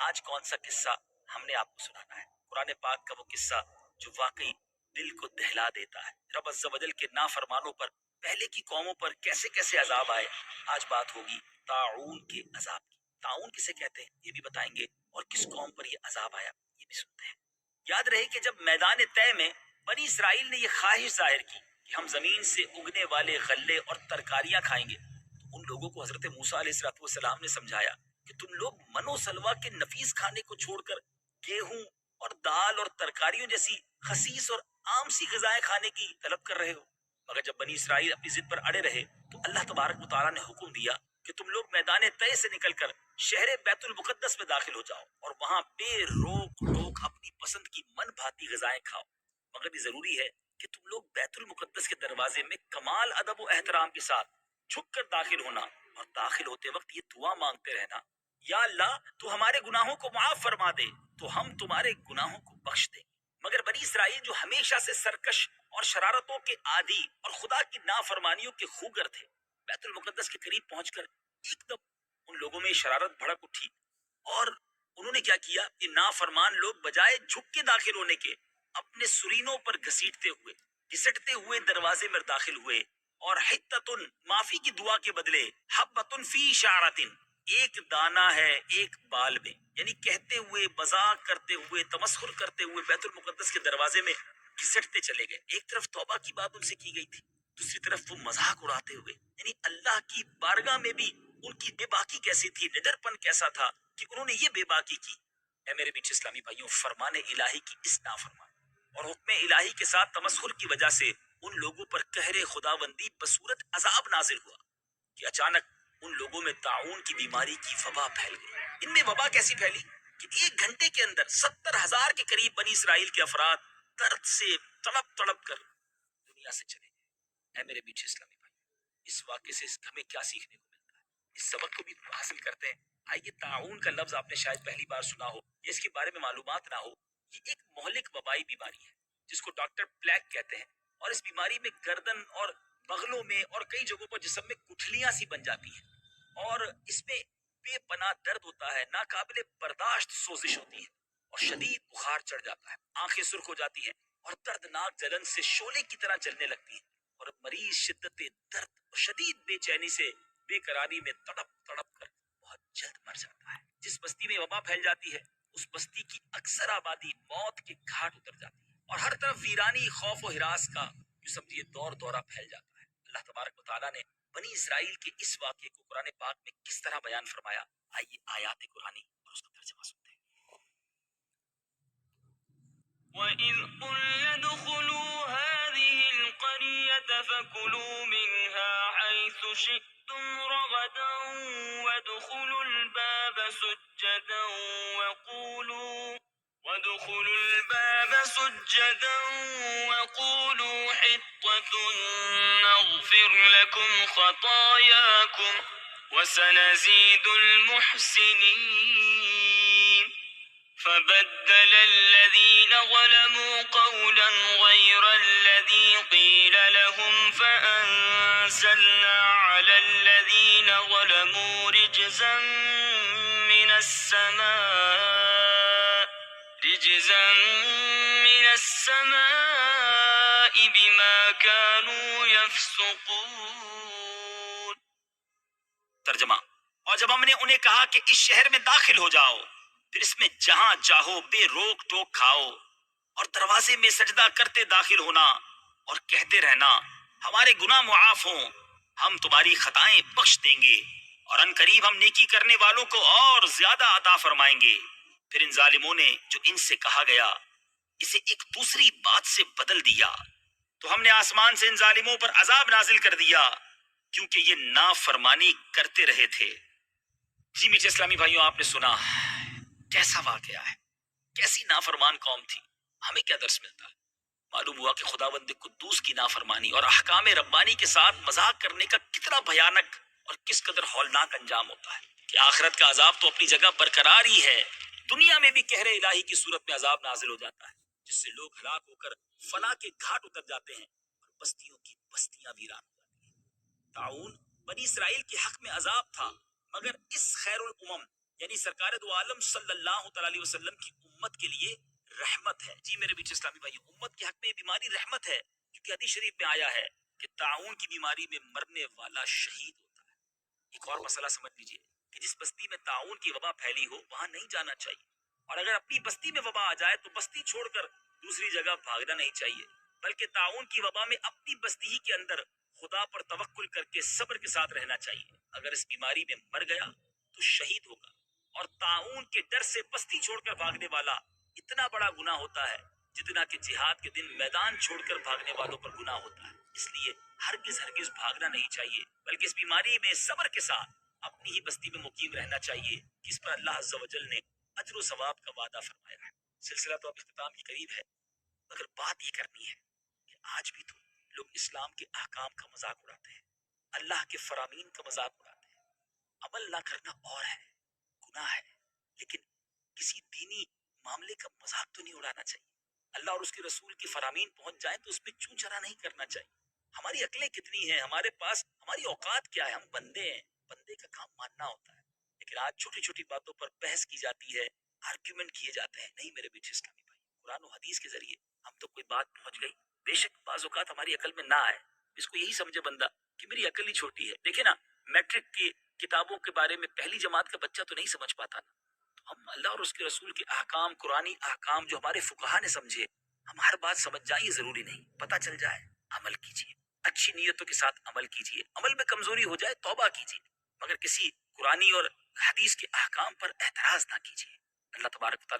آج کون سا قصہ ہم نے آپ کو سنانا ہے؟ قرآن پاک کا وہ قصہ جو واقعی دل کو دہلا دیتا ہے۔ رب عز و جل کے نافرمانوں پر پہلے کی قوموں پر کیسے کیسے عذاب آئے۔ آج بات ہوگی طاعون کے عذاب کی۔ طاعون کسے کہتے ہیں یہ بھی بتائیں گے، اور کس قوم پر یہ عذاب آیا یہ بھی سنتے ہیں۔ یاد رہے کہ جب میدان طے میں بنی اسرائیل نے یہ خواہش ظاہر کی کہ ہم زمین سے اگنے والے غلے اور ترکاریاں کھائیں گے، تو ان لوگوں کو حضرت موسیٰ علیہ السلام نے سمجھایا کہ تم لوگ من و سلوہ کے نفیس کھانے کو چھوڑ کر گیہوں اور دال اور ترکاریوں جیسی خسیس اور عام سی غذائیں کھانے کی طلب کر رہے ہو۔ مگر جب بنی اسرائیل اپنی ضد پر اڑے رہے تو اللہ تبارک و تعالیٰ نے حکم دیا کہ تم لوگ میدان طے سے نکل کر شہر بیت المقدس میں داخل ہو جاؤ اور وہاں بے روک ٹوک اپنی پسند کی من بھاتی غذائیں کھاؤ، مگر یہ ضروری ہے کہ تم لوگ بیت المقدس کے دروازے میں کمال ادب و احترام کے ساتھ جھک کر داخل ہونا، اور داخل ہوتے وقت یہ دعا مانگتے رہنا، یا اللہ تو ہمارے گناہوں کو معاف فرما دے تو ہم تمہارے گناہوں کو بخش دیں۔ مگر بنی اسرائیل جو ہمیشہ سے سرکش اور شرارتوں کے عادی اور خدا کی نافرمانیوں کے خوگر تھے، بیت المقدس کے قریب پہنچ کر ایک دم ان لوگوں میں شرارت بھڑک اٹھی، اور انہوں نے کیا کیا کہ نافرمان لوگ بجائے جھک کے داخل ہونے کے اپنے سرینوں پر گھسٹتے ہوئے دروازے میں داخل ہوئے، اور حتتن معافی کی دعا کے بدلے حبتن فی شعرتن، ایک دانہ ہے ایک بال میں، یعنی کہتے ہوئے مذاق کرتے ہوئے تمسخر کرتے ہوئے بیت المقدس کے دروازے میں گھسٹتے چلے گئے۔ ایک طرف توبہ کی بات ان سے کی گئی تھی، دوسری طرف وہ مذاق اڑاتے ہوئے، یعنی اللہ کی بارگاہ میں بھی ان کی بے باکی کیسی تھی، نڈرپن کیسا تھا کہ انہوں نے یہ بے باکی کی۔ اے میرے میٹھے اسلامی بھائیوں، فرمان الہی کی اس نافرمان اور حکم الہی کے ساتھ تمسخر کی وجہ سے ان لوگوں پر قہر خداوندی بصورت عذاب نازل ہوا کہ اچانک ان لوگوں میں طاعون کی بیماری کی وبا پھیل گئی۔ ان میں وبا کیسی پھیلی کہ 1 گھنٹے کے اندر 70,000 کے قریب بنی اسرائیل کے افراد درد سے تڑپ تڑپ کر دنیا سے چلے گئے۔ اے میرے میٹھے اسلامی بھائی، اس واقعے سے ہمیں کیا سیکھنے کو ملتا ہے؟ اس سبق کو بھی حاصل کرتے ہیں۔ آئیے، طاعون کا لفظ آپ نے شاید پہلی بار سنا ہو یا اس کے بارے میں معلومات نہ ہو۔ یہ ایک مہلک وبائی بیماری ہے جس کو ڈاکٹر پلیگ کہتے ہیں، اور اس بیماری میں گردن اور بغلوں میں اور کئی جگہوں پر جسم میں گٹھلیاں سی بن جاتی ہیں، اور اس میں بے پناہ درد ہوتا ہے، ناقابل برداشت سوزش ہوتی ہے، اور شدید بخار چڑھ جاتا ہے، آنکھیں سرخ ہو جاتی ہیں اور دردناک جلن سے شعلے کی طرح جلنے لگتی ہیں، اور مریض شدت درد اور شدید بے چینی سے بے قراری میں تڑپ تڑپ کر بہت جلد مر جاتا ہے۔ جس بستی میں وبا پھیل جاتی ہے اس بستی کی اکثر آبادی موت کے گھاٹ اتر جاتی ہے، اور ہر طرف ویرانی، خوف و ہراس کا جو سمجھیے دور دورہ پھیل جاتا ہے۔ اللہ تبارک و تعالیٰ نے بنی اسرائیل کے اس واقعے کو قرآن پاک میں کس طرح بیان فرمایا، آئیے آیات قرآنی اور اس کا ترجمہ سنتے ہیں۔ وَإِذْ قُلْنَا ادْخُلُوا هَٰذِهِ الْقَرْيَةَ فَكُلُوا مِنْهَا حَيْثُ شِئْتُمْ رَغَدًا وَادْخُلُوا الْبَابَ سُجَّدًا وَقُولُوا حِطَّةٌ نَّغْفِرْ لَكُمْ خَطَايَاكُمْ وَسَنَزِيدُ الْمُحْسِنِينَ فبدل الذين ظلموا قولا غير الذي قيل لهم فأنزلنا على الذين ظلموا رجزا من السماء بما كانوا يفسقون۔ ترجمہ: اور جب ہم نے انہیں کہا کہ اس شہر میں داخل ہو جاؤ، پھر اس میں جہاں چاہو بے روک ٹوک کھاؤ، اور دروازے میں سجدہ کرتے داخل ہونا اور کہتے رہنا ہمارے گناہ معاف ہوں، ہم تمہاری خطائیں بخش دیں گے، اور ان قریب ہم نیکی کرنے والوں کو اور زیادہ عطا فرمائیں گے۔ پھر ان ظالموں نے جو ان سے کہا گیا اسے ایک دوسری بات سے بدل دیا، تو ہم نے آسمان سے ان ظالموں پر عذاب نازل کر دیا کیونکہ یہ نافرمانی کرتے رہے تھے۔ جی میٹھے اسلامی بھائیوں، آپ نے سنا کیسا واقعہ ہے، کیسی نافرمان قوم تھی۔ ہمیں کیا درس ملتا ہے؟ معلوم ہوا کہ خداوند قدوس کی نافرمانی اور احکام ربانی کے ساتھ مذاق کرنے کا کتنا بھیانک اور کس قدر ہولناک انجام ہوتا ہے، کہ آخرت کا عذاب تو اپنی جگہ برقرار ہی ہے، دنیا میں بھی قہر الہی کی صورت میں عذاب نازل ہو جاتا ہے، جس سے لوگ ہلاک ہو کر فنا کے گھاٹ اتر جاتے ہیں اور بستیوں کی بستیاں ویران ہو جاتی ہیں۔ طاعون بنی اسرائیل کے حق میں عذاب تھا، مگر اس خیر الامم یعنی سرکار دو عالم صلی اللہ تعالی علیہ وسلم کی امت کے لیے رحمت ہے. جی میرے بیچ اسلامی بھائی، امت کے حق میں یہ بیماری رحمت ہے، کیونکہ حدیث شریف میں آیا ہے کہ طاعون کی بیماری میں مرنے والا شہید ہوتا ہے. ایک اور مسئلہ سمجھ لیجئے کہ جس بستی میں طاعون کی وبا پھیلی ہو وہاں نہیں جانا چاہیے، اور اگر اپنی بستی میں وبا آ جائے تو بستی چھوڑ کر دوسری جگہ بھاگنا نہیں چاہیے، بلکہ طاعون کی وبا میں اپنی بستی ہی کے اندر خدا پر توکل کر کے صبر کے ساتھ رہنا چاہیے. اگر اس بیماری میں مر گیا تو شہید ہوگا، اور طاعون کے ڈر سے بستی چھوڑ کر بھاگنے والا اتنا بڑا گناہ ہوتا ہے جتنا کہ جہاد کے دن میدان چھوڑ کر بھاگنے والوں پر گناہ ہوتا ہے. اس لیے ہرگز ہرگز بھاگنا نہیں چاہیے، بلکہ اس بیماری میں صبر کے ساتھ اپنی ہی بستی میں مقیم رہنا چاہیے، جس پر اللہ عز و جل نے اجر و ثواب کا وعدہ فرمایا ہے. سلسلہ تو اب اختتام کے قریب ہے، مگر بات یہ کرنی ہے کہ آج بھی تو لوگ اسلام کے احکام کا مذاق اڑاتے ہیں، اللہ کے فرامین کا مذاق اڑاتے ہیں. عمل نہ کرنا اور ہے، گناہ ہے، لیکن کسی دینی معاملے کا مذاق تو نہیں اڑانا چاہیے. اللہ اور اس کے رسول کی فرامین پہنچ جائیں تو اس میں چوں چرا نہیں کرنا چاہیے. ہماری عقلیں کتنی ہیں، ہمارے پاس ہماری اوقات کیا ہے، ہم بندے ہیں، بندے کا کام ماننا ہوتا ہے. لیکن آج چھوٹی چھوٹی باتوں پر بحث کی جاتی ہے، آرگیومنٹ کیے جاتے ہیں. نہیں میرے بیٹے اسلامی بھائی، قرآن و حدیث کے ذریعے ہم تو کوئی بات پہنچ گئی، بے شک بعض اوقات ہماری عقل میں نہ آئے، اس کو یہی سمجھے بندہ کہ میری عقل ہی چھوٹی ہے. دیکھیں نا، میٹرک کی کتابوں کے بارے میں پہلی جماعت کا بچہ تو نہیں سمجھ پاتا نا. تو ہم اللہ اور اس کے رسول کے احکام، قرآنی احکام جو ہمارے فقہا نے سمجھے، ہم ہر بات سمجھ جائیں یہ ضروری نہیں، پتہ چل جائے عمل کیجیے، اچھی نیتوں کے ساتھ عمل کیجیے. عمل میں کمزوری ہو جائے توبہ کیجیے، مگر کسی قرآنی اور حدیث کے احکام پر اعتراض نہ کیجیے. اللہ تبارک و تعالی